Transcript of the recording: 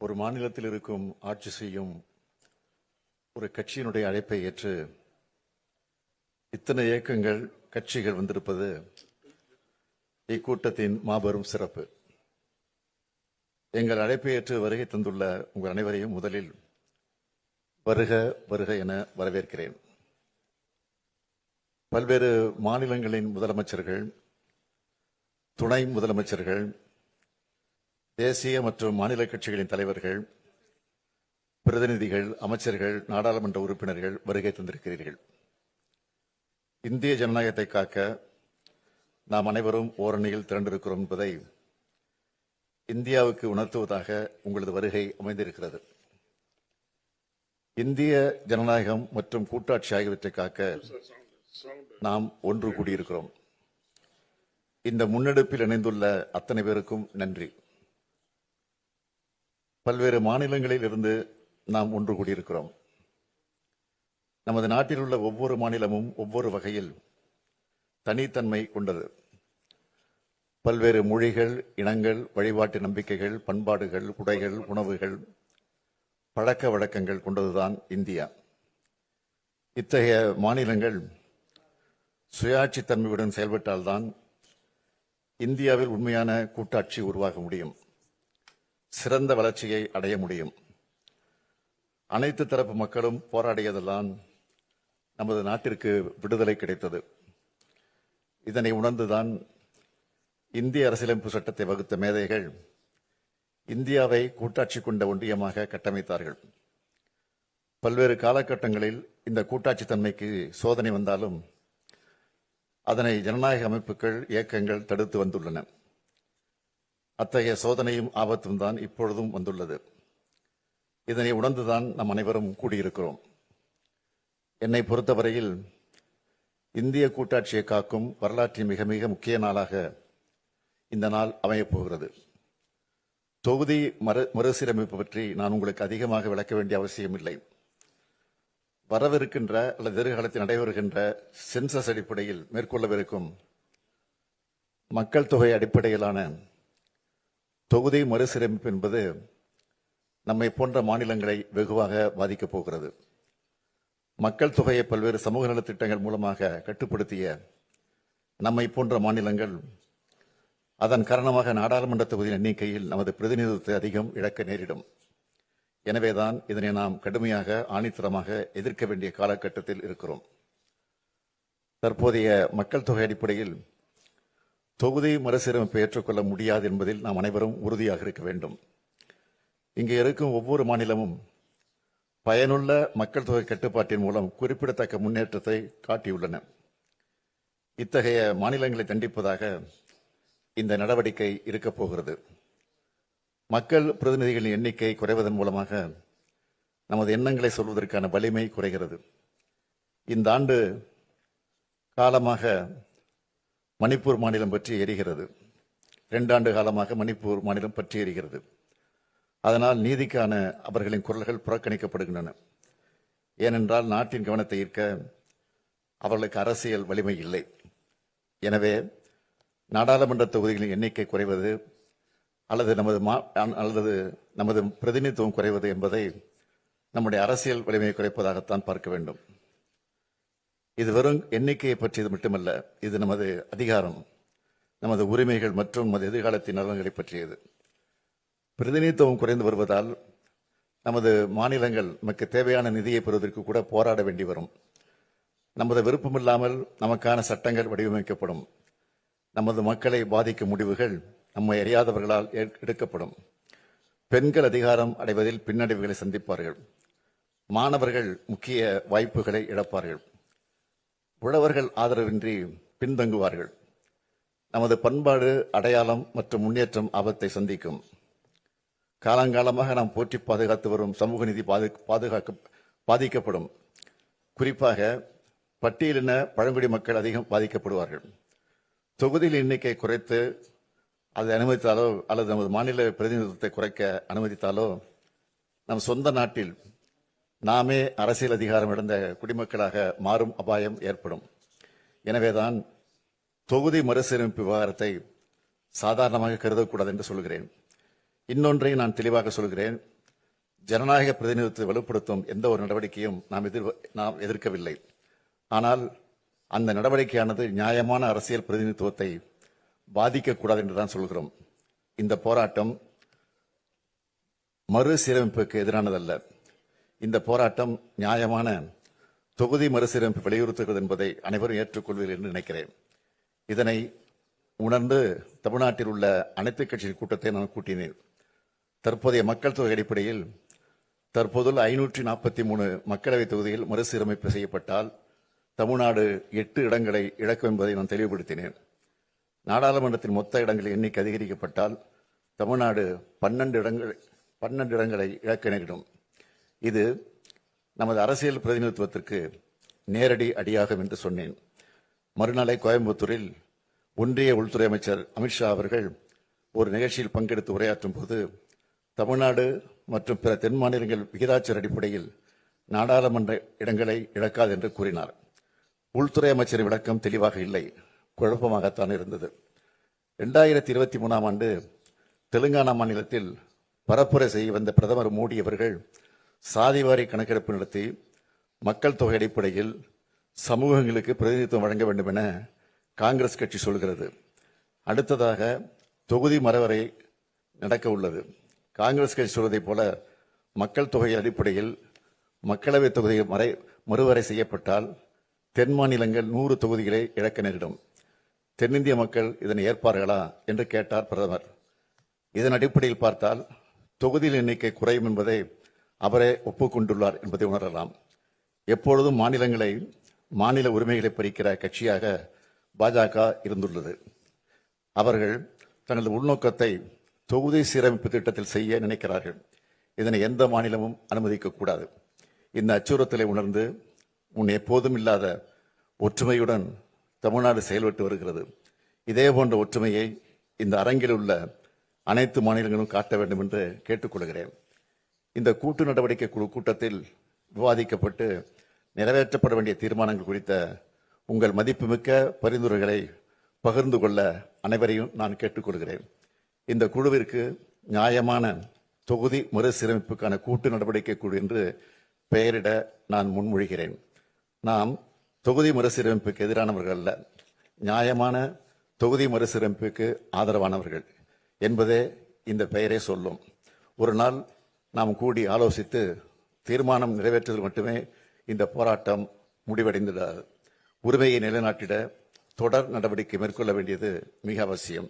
ஒரு மாநிலத்தில் இருக்கும் ஆட்சி செய்யும் ஒரு கட்சியினுடைய அழைப்பை ஏற்று இத்தனை இயக்கங்கள் கட்சிகள் வந்திருப்பது இக்கூட்டத்தின் மாபெரும் சிறப்பு. எங்கள் அழைப்பை ஏற்று வருகை தந்துள்ள உங்கள் அனைவரையும் முதலில் வருக வருக என வரவேற்கிறேன். பல்வேறு மாநிலங்களின் முதலமைச்சர்கள், துணை முதலமைச்சர்கள், தேசிய மற்றும் மாநில கட்சிகளின் தலைவர்கள், பிரதிநிதிகள், அமைச்சர்கள், நாடாளுமன்ற உறுப்பினர்கள் வருகை தந்திருக்கிறீர்கள். இந்திய ஜனநாயகத்தை காக்க நாம் அனைவரும் ஓரணியில் திரண்டிருக்கிறோம் என்பதை இந்தியாவுக்கு உணர்த்துவதாக உங்களது வருகை அமைந்திருக்கிறது. இந்திய ஜனநாயகம் மற்றும் கூட்டாட்சி ஆகியவற்றை காக்க நாம் ஒன்று கூடியிருக்கிறோம். இந்த முன்னெடுப்பில் இணைந்துள்ள அத்தனை பேருக்கும் நன்றி. பல்வேறு மாநிலங்களில் இருந்து நாம் ஒன்று கூடியிருக்கிறோம். நமது நாட்டில் உள்ள ஒவ்வொரு மாநிலமும் ஒவ்வொரு வகையில் தனித்தன்மை கொண்டது. பல்வேறு மொழிகள், இனங்கள், வழிபாட்டு நம்பிக்கைகள், பண்பாடுகள், உடைகள், உணவுகள், பழக்க வழக்கங்கள் கொண்டதுதான் இந்தியா. இத்தகைய மாநிலங்கள் சுயாட்சி தன்மையுடன் செயல்பட்டால்தான் இந்தியாவில் உண்மையான கூட்டாட்சி உருவாக முடியும், சிறந்த வளர்ச்சியை அடைய முடியும். அனைத்து தரப்பு மக்களும் போராடியதெல்லாம் நமது நாட்டிற்கு விடுதலை கிடைத்தது. இதனை உணர்ந்துதான் இந்திய அரசியலமைப்பு சட்டத்தை வகுத்த மேதைகள் இந்தியாவை கூட்டாட்சி கொண்ட ஒன்றியமாக கட்டமைத்தார்கள். பல்வேறு காலகட்டங்களில் இந்த கூட்டாட்சி தன்மைக்கு சோதனை வந்தாலும் அதனை ஜனநாயக அமைப்புகள், இயக்கங்கள் தடுத்து வந்துள்ளன. அத்தகைய சோதனையும் ஆபத்தும் தான் இப்பொழுதும் வந்துள்ளது. இதனை உணர்ந்துதான் நம் அனைவரும் கூடியிருக்கிறோம். என்னை பொறுத்தவரையில் இந்திய கூட்டாட்சியை காக்கும் வரலாற்றின் மிக மிக முக்கிய நாளாக இந்த நாள் அமையப் போகிறது. தொகுதி மறுசீரமைப்பு பற்றி நான் உங்களுக்கு அதிகமாக விளக்க வேண்டிய அவசியமில்லை. வரவிருக்கின்ற அல்லது எதிர்காலத்தில் நடைபெறுகின்ற சென்சஸ் அடிப்படையில் மேற்கொள்ளவிருக்கும் மக்கள் தொகை அடிப்படையிலான தொகுதி மறுசீரமைப்பு என்பது நம்மை போன்ற மாநிலங்களை வெகுவாக பாதிக்கப் போகிறது. மக்கள் தொகையை பல்வேறு சமூக நலத்திட்டங்கள் மூலமாக கட்டுப்படுத்திய நம்மை போன்ற மாநிலங்கள் அதன் காரணமாக நாடாளுமன்ற தொகுதியின் எண்ணிக்கையில் நமது பிரதிநிதித்துவத்தை அதிகம் இழக்க நேரிடும். எனவேதான் இதனை நாம் கடுமையாக, ஆணித்தரமாக எதிர்க்க வேண்டிய காலகட்டத்தில் இருக்கிறோம். தற்போதைய மக்கள் தொகை அடிப்படையில் தொகுதி மறுசீரமைப்பை ஏற்றுக்கொள்ள முடியாது என்பதில் நாம் அனைவரும் உறுதியாக இருக்க வேண்டும். இங்கே இருக்கும் ஒவ்வொரு மாநிலமும் பயனுள்ள மக்கள் தொகை கட்டுப்பாட்டின் மூலம் குறிப்பிடத்தக்க முன்னேற்றத்தை காட்டியுள்ளன. இத்தகைய மாநிலங்களை தண்டிப்பதாக இந்த நடவடிக்கை இருக்கப் போகிறது. மக்கள் பிரதிநிதிகளின் எண்ணிக்கை குறைவதன் மூலமாக நமது எண்ணங்களை சொல்வதற்கான வலிமை குறைகிறது. இந்த ஆண்டு காலமாக மணிப்பூர் மாநிலம் பற்றி எரிகிறது. 2 ஆண்டு காலமாக மணிப்பூர் மாநிலம் பற்றி எரிகிறது. அதனால் நீதிக்கான அவர்களின் குரல்கள் புறக்கணிக்கப்படுகின்றன. ஏனென்றால் நாட்டின் கவனத்தை ஈர்க்க அவர்களுக்கு அரசியல் வலிமை இல்லை. எனவே நாடாளுமன்ற தொகுதிகளின் எண்ணிக்கை குறைவது அல்லது நமது பிரதிநிதித்துவம் குறைவது என்பதை நம்முடைய அரசியல் வலிமையை குறைப்பதாகத்தான் பார்க்க வேண்டும். இது வெறும் எண்ணிக்கையை பற்றியது மட்டுமல்ல, இது நமது அதிகாரம், நமது உரிமைகள் மற்றும் நமது எதிர்காலத்தின் நலன்களை பற்றியது. பிரதிநிதித்துவம் குறைந்து வருவதால் நமது மாநிலங்கள் நமக்கு தேவையான நிதியை பெறுவதற்கு கூட போராட வேண்டி வரும். நமது விருப்பமில்லாமல் நமக்கான சட்டங்கள் வடிவமைக்கப்படும். நமது மக்களை பாதிக்கும் முடிவுகள் நம்மை அறியாதவர்களால் எடுக்கப்படும். பெண்கள் அதிகாரம் அடைவதில் பின்னடைவுகளை சந்திப்பார்கள். மாணவர்கள் முக்கிய வாய்ப்புகளை இழப்பார்கள். உழவர்கள் ஆதரவின்றி பின்தங்குவார்கள். நமது பண்பாடு, அடையாளம் மற்றும் முன்னேற்றம் ஆபத்தை சந்திக்கும். காலங்காலமாக நாம் போற்றி பாதுகாத்து வரும் சமூக நீதி பாதிக்கப்படும். குறிப்பாக பட்டியலின பழங்குடி மக்கள் அதிகம் பாதிக்கப்படுவார்கள். தொகுதியில் எண்ணிக்கை குறைத்து அதை அனுமதித்தாலோ அல்லது நமது மாநில பிரதிநிதித்துவத்தை குறைக்க அனுமதித்தாலோ நம் சொந்த நாட்டில் நாமே அரசியல் அதிகாரம் இழந்த குடிமக்களாக மாறும் அபாயம் ஏற்படும். எனவேதான் தொகுதி மறுசீரமைப்பு விவகாரத்தை சாதாரணமாக கருதக்கூடாது என்று சொல்கிறேன். இன்னொன்றை நான் தெளிவாக சொல்கிறேன். ஜனநாயக பிரதிநிதித்துவத்தை வலுப்படுத்தும் எந்த ஒரு நடவடிக்கையும் நாம் எதிர்க்கவில்லை. ஆனால் அந்த நடவடிக்கையானது நியாயமான அரசியல் பிரதிநிதித்துவத்தை பாதிக்கக்கூடாது என்றுதான் சொல்கிறோம். இந்த போராட்டம் மறுசீரமைப்புக்கு எதிரானதல்ல. இந்த போராட்டம் நியாயமான தொகுதி மறுசீரமைப்பு வலியுறுத்துகிறது என்பதை அனைவரும் ஏற்றுக்கொள்வீர்கள் என்று நினைக்கிறேன். இதனை உணர்ந்து தமிழ்நாட்டில் உள்ள அனைத்து கட்சியின் கூட்டத்தை நான் கூட்டினேன். தற்போதைய மக்கள் தொகை அடிப்படையில் தற்போதுள்ள 543 மக்களவைத் தொகுதியில் மறுசீரமைப்பு செய்யப்பட்டால் தமிழ்நாடு 8 இடங்களை இழக்கும் என்பதை நான் தெளிவுபடுத்தினேன். நாடாளுமன்றத்தின் மொத்த இடங்களின் எண்ணிக்கை அதிகரிக்கப்பட்டால் தமிழ்நாடு 12 இடங்களை இழக்க நேரிடும். இது நமது அரசியல் பிரதிநிதித்துவத்திற்கு நேரடி அடியாகும் என்று சொன்னேன். மறுநாளை கோயம்புத்தூரில் ஒன்றிய உள்துறை அமைச்சர் அமித்ஷா அவர்கள் ஒரு நிகழ்ச்சியில் பங்கெடுத்து உரையாற்றும் போது தமிழ்நாடு மற்றும் பிற தென் மாநிலங்கள் விகிதாச்சார அடிப்படையில் நாடாளுமன்ற இடங்களை இழக்காது என்று கூறினார். உள்துறை அமைச்சரின் விளக்கம் தெளிவாக இல்லை, குழப்பமாகத்தான் இருந்தது. 2023 ஆண்டு தெலுங்கானா மாநிலத்தில் பரப்புரை செய்ய வந்த பிரதமர் மோடி அவர்கள் சாதிவாரி கணக்கெடுப்பு நடத்தி மக்கள் தொகை அடிப்படையில் சமூகங்களுக்கு பிரதிநிதித்துவம் வழங்க வேண்டும் என காங்கிரஸ் கட்சி சொல்கிறது. அடுத்ததாக தொகுதி மறுவரை நடக்க உள்ளது. காங்கிரஸ் கட்சி சொல்வதைப் போல மக்கள் தொகை அடிப்படையில் மக்களவை தொகுதி மறுவரை செய்யப்பட்டால் தென் மாநிலங்கள் 100 தொகுதிகளை இழக்க நேரிடும். தென்னிந்திய மக்கள் இதனை ஏற்பார்களா என்று கேட்டார் பிரதமர். இதன் அடிப்படையில் பார்த்தால் தொகுதியில் எண்ணிக்கை குறையும் என்பதை அவரே ஒப்புக்கொண்டுள்ளார் என்பதை உணரலாம். எப்பொழுதும் மாநில உரிமைகளை பறிக்கிற கட்சியாக பாஜக இருந்துள்ளது. அவர்கள் தங்களது உள்நோக்கத்தை தொகுதி சீரமைப்பு திட்டத்தில் செய்ய நினைக்கிறார்கள். இதனை எந்த மாநிலமும் அனுமதிக்கக்கூடாது. இந்த அச்சுறுத்தலை உணர்ந்து முன் எப்போதும் இல்லாத ஒற்றுமையுடன் தமிழ்நாடு செயல்பட்டு வருகிறது. இதே போன்ற ஒற்றுமையை இந்த அரங்கில் உள்ள அனைத்து மாநிலங்களும் காட்ட வேண்டும் என்று கேட்டுக்கொள்கிறேன். இந்த கூட்டு நடவடிக்கை குழு கூட்டத்தில் விவாதிக்கப்பட்டு நிறைவேற்றப்பட வேண்டிய தீர்மானங்கள் குறித்த உங்கள் மதிப்புமிக்க பரிந்துரைகளை பகிர்ந்து கொள்ள அனைவரையும் நான் கேட்டுக்கொள்கிறேன். இந்த குழுவிற்கு நியாயமான தொகுதி மறுசீரமைப்புக்கான கூட்டு நடவடிக்கை குழு என்று பெயரிட நான் முன்மொழிகிறேன். நாம் தொகுதி மறுசீரமைப்புக்கு எதிரானவர்கள் அல்ல, நியாயமான தொகுதி மறுசீரமைப்புக்கு ஆதரவானவர்கள் என்பதே இந்த பெயரே சொல்லும். ஒரு நாள் நாம் கூடி ஆலோசித்து தீர்மானம் நிறைவேற்றுவதில் மட்டுமே இந்த போராட்டம் முடிவடைந்துள்ளது. உரிமையை நிலைநாட்டிட தொடர் நடவடிக்கை மேற்கொள்ள வேண்டியது மிக அவசியம்.